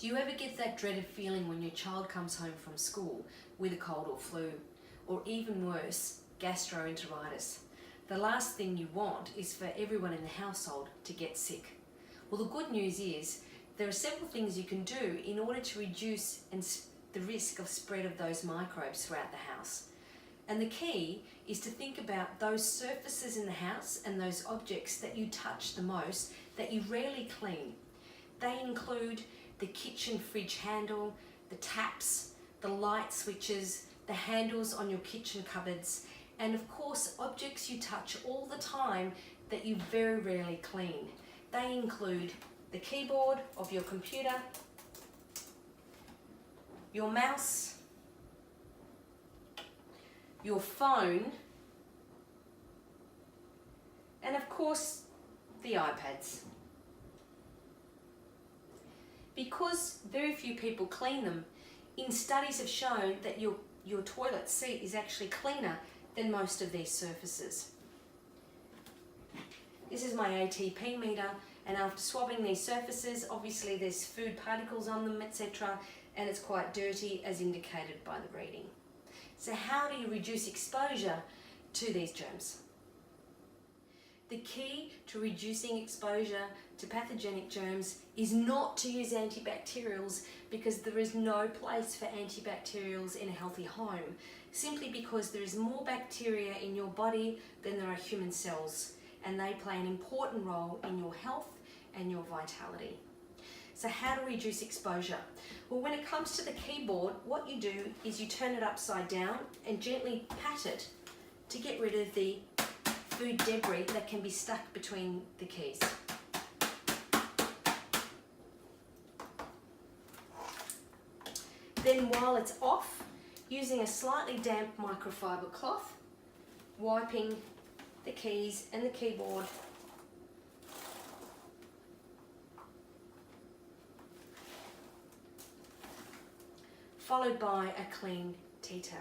Do you ever get that dreaded feeling when your child comes home from school with a cold or flu, or even worse, gastroenteritis? The last thing you want is for everyone in the household to get sick. Well, the good news is there are several things you can do in order to reduce the risk of spread of those microbes throughout the house. And the key is to think about those surfaces in the house and those objects that you touch the most that you rarely clean. They include the kitchen fridge handle, the taps, the light switches, the handles on your kitchen cupboards, and of course objects you touch all the time that you very rarely clean. They include the keyboard of your computer, your mouse, your phone, and of course the iPads. Because very few people clean them, studies have shown that your toilet seat is actually cleaner than most of these surfaces. This is my ATP meter, and after swabbing these surfaces, obviously there's food particles on them, etc., and it's quite dirty as indicated by the reading. So how do you reduce exposure to these germs? The key to reducing exposure to pathogenic germs is not to use antibacterials, because there is no place for antibacterials in a healthy home, simply because there is more bacteria in your body than there are human cells, and they play an important role in your health and your vitality. So how to reduce exposure? Well, when it comes to the keyboard, what you do is you turn it upside down and gently pat it to get rid of the food debris that can be stuck between the keys. Then while it's off, using a slightly damp microfiber cloth, wiping the keys and the keyboard followed by a clean tea towel.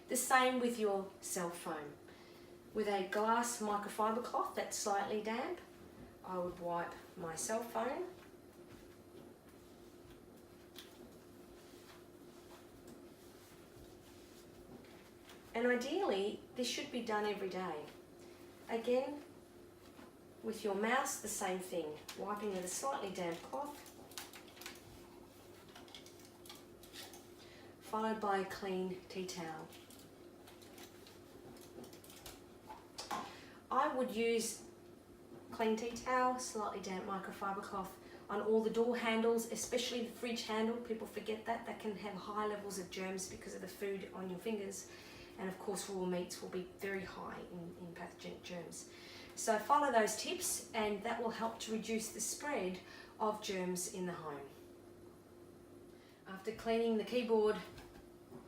The same with your cell phone. With a glass microfiber cloth that's slightly damp, I would wipe my cell phone. And ideally, this should be done every day. Again, with your mouse, the same thing. Wiping with a slightly damp cloth, followed by a clean tea towel. I would use clean tea towel, slightly damp microfiber cloth on all the door handles, especially the fridge handle. People forget that. That can have high levels of germs because of the food on your fingers. And of course raw meats will be very high in pathogenic germs. So follow those tips, and that will help to reduce the spread of germs in the home. After cleaning the keyboard,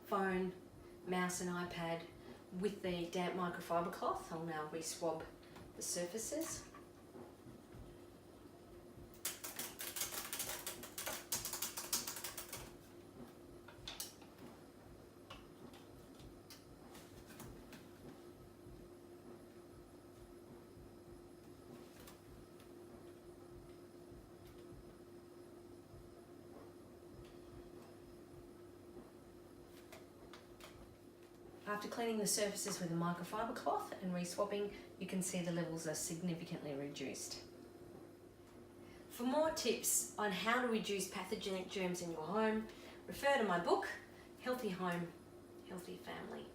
phone, mouse and iPad with the damp microfiber cloth, I'll now re-swab the surfaces. After cleaning the surfaces with a microfiber cloth and re-swabbing, you can see the levels are significantly reduced. For more tips on how to reduce pathogenic germs in your home, refer to my book, Healthy Home, Healthy Family.